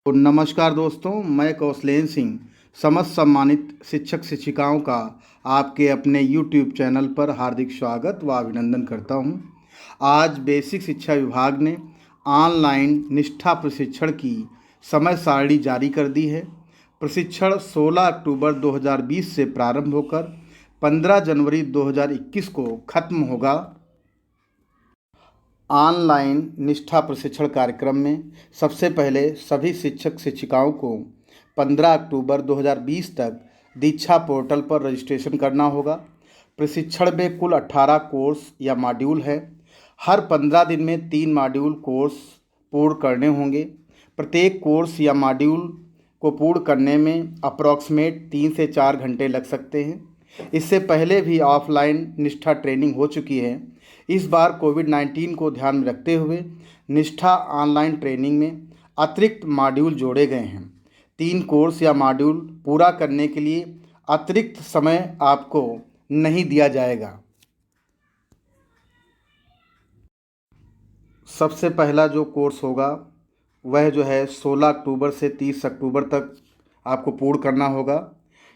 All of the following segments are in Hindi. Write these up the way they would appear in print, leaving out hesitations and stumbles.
तो नमस्कार दोस्तों, मैं कौशलेन सिंह समस्त सम्मानित शिक्षक शिक्षिकाओं का आपके अपने YouTube चैनल पर हार्दिक स्वागत व अभिनंदन करता हूं। आज बेसिक शिक्षा विभाग ने ऑनलाइन निष्ठा प्रशिक्षण की समय सारणी जारी कर दी है। प्रशिक्षण 16 अक्टूबर 2020 से प्रारंभ होकर 15 जनवरी 2021 को खत्म होगा। ऑनलाइन निष्ठा प्रशिक्षण कार्यक्रम में सबसे पहले सभी शिक्षक शिक्षिकाओं को 15 अक्टूबर 2020 तक दीक्षा पोर्टल पर रजिस्ट्रेशन करना होगा। प्रशिक्षण में कुल 18 कोर्स या मॉड्यूल है। हर 15 दिन में 3 मॉड्यूल कोर्स पूर्ण करने होंगे। प्रत्येक कोर्स या मॉड्यूल को पूर्ण करने में अप्रॉक्सीमेट 3 से 4 घंटे लग सकते हैं। इससे पहले भी ऑफलाइन निष्ठा ट्रेनिंग हो चुकी है। इस बार कोविड-19 को ध्यान में रखते हुए निष्ठा ऑनलाइन ट्रेनिंग में अतिरिक्त मॉड्यूल जोड़े गए हैं। 3 कोर्स या मॉड्यूल पूरा करने के लिए अतिरिक्त समय आपको नहीं दिया जाएगा। सबसे पहला जो कोर्स होगा वह जो है 16 अक्टूबर से 30 अक्टूबर तक आपको पूर्ण करना होगा।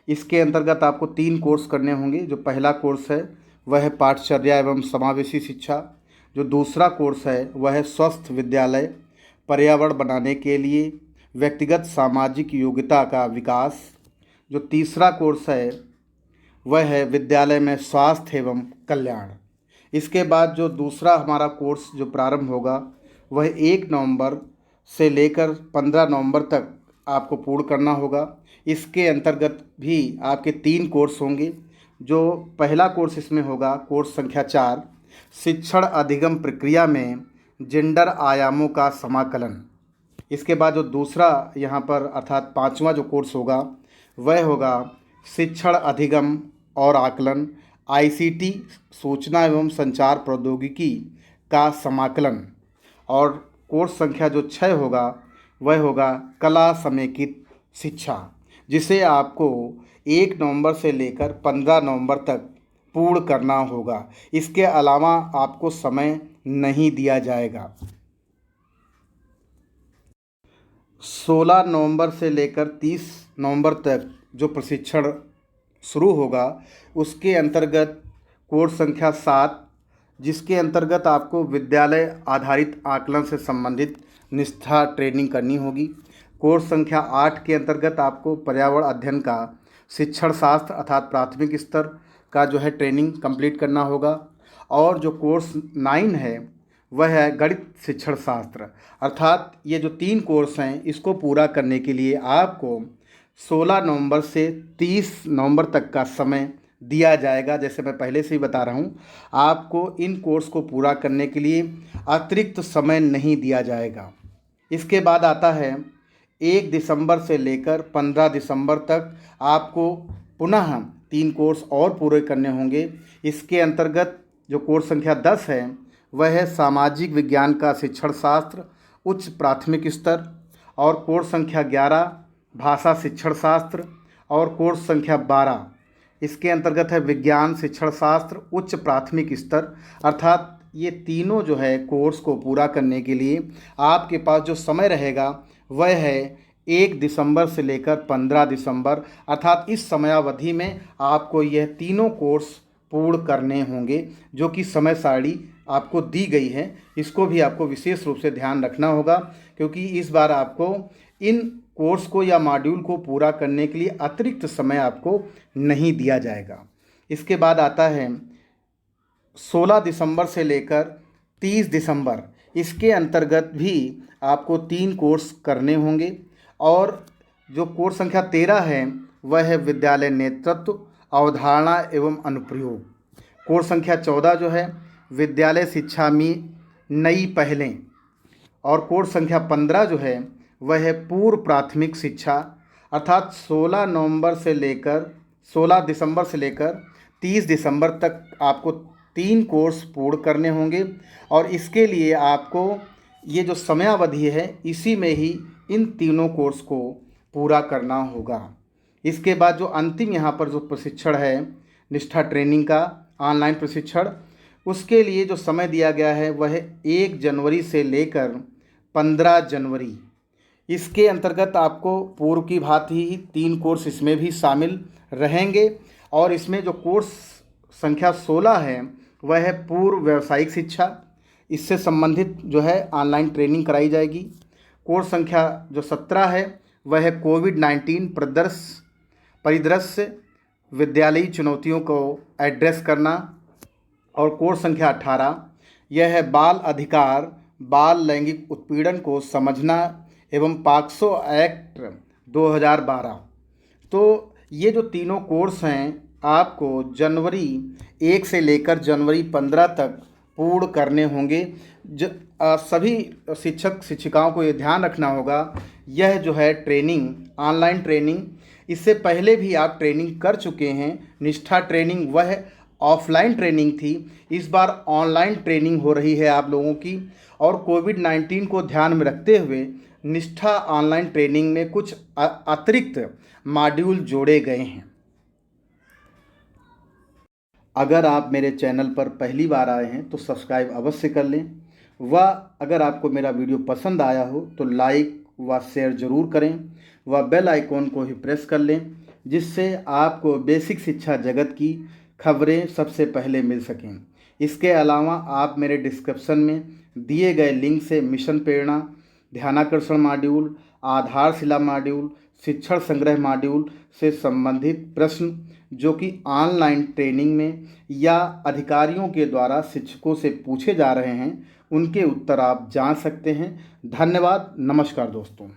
इसके अंतर्गत आपको 3 कोर्स करने होंगे। जो पहला कोर्स है वह है पाठचर्या एवं समावेशी शिक्षा। जो दूसरा कोर्स है वह है स्वस्थ विद्यालय पर्यावरण बनाने के लिए व्यक्तिगत सामाजिक योग्यता का विकास। जो तीसरा कोर्स है वह है विद्यालय में स्वास्थ्य एवं कल्याण। इसके बाद जो दूसरा हमारा कोर्स जो प्रारंभ होगा वह 1 नवंबर से लेकर 15 नवंबर तक आपको पूर्ण करना होगा। इसके अंतर्गत भी आपके 3 कोर्स होंगे। जो पहला कोर्स इसमें होगा कोर्स संख्या 4, शिक्षण अधिगम प्रक्रिया में जेंडर आयामों का समाकलन। इसके बाद जो दूसरा यहाँ पर अर्थात 5वां जो कोर्स होगा वह होगा शिक्षण अधिगम और आकलन ICT सूचना एवं संचार प्रौद्योगिकी का समाकलन। और कोर्स संख्या जो 6 होगा वह होगा कला समेकित शिक्षा, जिसे आपको 1 नवंबर से लेकर 15 नवंबर तक पूर्ण करना होगा। इसके अलावा आपको समय नहीं दिया जाएगा। 16 नवंबर से लेकर 30 नवंबर तक जो प्रशिक्षण शुरू होगा उसके अंतर्गत कोर्स संख्या 7, जिसके अंतर्गत आपको विद्यालय आधारित आकलन से संबंधित निष्ठा ट्रेनिंग करनी होगी। कोर्स संख्या 8 के अंतर्गत आपको पर्यावरण अध्ययन का शिक्षण शास्त्र अर्थात प्राथमिक स्तर का जो है ट्रेनिंग कंप्लीट करना होगा। और जो कोर्स 9 है वह है गणित शिक्षण शास्त्र। अर्थात ये जो 3 कोर्स हैं इसको पूरा करने के लिए आपको 16 नवंबर से 30 नवंबर तक का समय दिया जाएगा। जैसे मैं पहले से ही बता रहा हूँ, आपको इन कोर्स को पूरा करने के लिए अतिरिक्त समय नहीं दिया जाएगा। इसके बाद आता है 1 दिसंबर से लेकर 15 दिसंबर तक आपको पुनः 3 कोर्स और पूरे करने होंगे। इसके अंतर्गत जो कोर्स संख्या 10 है वह है सामाजिक विज्ञान का शिक्षण शास्त्र उच्च प्राथमिक स्तर। और कोर्स संख्या 11 भाषा शिक्षण शास्त्र। और कोर्स संख्या 12 इसके अंतर्गत है विज्ञान शिक्षण शास्त्र उच्च प्राथमिक स्तर। अर्थात ये तीनों जो है कोर्स को पूरा करने के लिए आपके पास जो समय रहेगा वह है 1 दिसंबर से लेकर 15 दिसंबर। अर्थात इस समयावधि में आपको यह तीनों कोर्स पूर्ण करने होंगे, जो कि समय सारणी आपको दी गई है। इसको भी आपको विशेष रूप से ध्यान रखना होगा, क्योंकि इस बार आपको इन कोर्स को या मॉड्यूल को पूरा करने के लिए अतिरिक्त समय आपको नहीं दिया जाएगा। इसके बाद आता है 16 दिसंबर से लेकर 30 दिसंबर। इसके अंतर्गत भी आपको 3 कोर्स करने होंगे। और जो कोर्स संख्या 13 है वह है विद्यालय नेतृत्व अवधारणा एवं अनुप्रयोग। कोर्स संख्या 14 जो है विद्यालय शिक्षा में नई पहलें। और कोर्स संख्या 15 जो है वह है पूर्व प्राथमिक शिक्षा। अर्थात 16 दिसंबर से लेकर 30 दिसंबर तक आपको 3 कोर्स पूर्ण करने होंगे। और इसके लिए आपको ये जो समयावधि है इसी में ही इन तीनों कोर्स को पूरा करना होगा। इसके बाद जो अंतिम यहाँ पर जो प्रशिक्षण है निष्ठा ट्रेनिंग का ऑनलाइन प्रशिक्षण, उसके लिए जो समय दिया गया है वह 1 जनवरी से लेकर 15 जनवरी। इसके अंतर्गत आपको पूर्व की भांति ही 3 कोर्स इसमें भी शामिल रहेंगे और इसमें जो कोर्स संख्या 16 है वह है पूर्व व्यावसायिक शिक्षा। इससे संबंधित जो है ऑनलाइन ट्रेनिंग कराई जाएगी। कोर्स संख्या जो 17 है वह है कोविड-19 परिदृश्य विद्यालयी चुनौतियों को एड्रेस करना। और कोर्स संख्या 18 यह है बाल अधिकार बाल लैंगिक उत्पीड़न को समझना एवं पॉक्सो एक्ट 2012। तो ये जो तीनों कोर्स हैं आपको जनवरी 1 से लेकर जनवरी 15 तक पूर्ण करने होंगे। सभी शिक्षक शिक्षिकाओं को ये ध्यान रखना होगा, यह जो है ट्रेनिंग ऑनलाइन ट्रेनिंग, इससे पहले भी आप ट्रेनिंग कर चुके हैं। निष्ठा ट्रेनिंग वह ऑफलाइन ट्रेनिंग थी, इस बार ऑनलाइन ट्रेनिंग हो रही है आप लोगों की। और कोविड-19 को ध्यान में रखते हुए निष्ठा ऑनलाइन ट्रेनिंग में कुछ अतिरिक्त मॉड्यूल जोड़े गए हैं। अगर आप मेरे चैनल पर पहली बार आए हैं तो सब्सक्राइब अवश्य कर लें व अगर आपको मेरा वीडियो पसंद आया हो तो लाइक व शेयर ज़रूर करें व बेल आइकॉन को ही प्रेस कर लें, जिससे आपको बेसिक शिक्षा जगत की खबरें सबसे पहले मिल सकें। इसके अलावा आप मेरे डिस्क्रिप्शन में दिए गए लिंक से मिशन प्रेरणा, ध्यानाकर्षण मॉड्यूल, आधारशिला मॉड्यूल, शिक्षण संग्रह मॉड्यूल से संबंधित प्रश्न जो कि ऑनलाइन ट्रेनिंग में या अधिकारियों के द्वारा शिक्षकों से पूछे जा रहे हैं, उनके उत्तर आप जान सकते हैं। धन्यवाद। नमस्कार दोस्तों।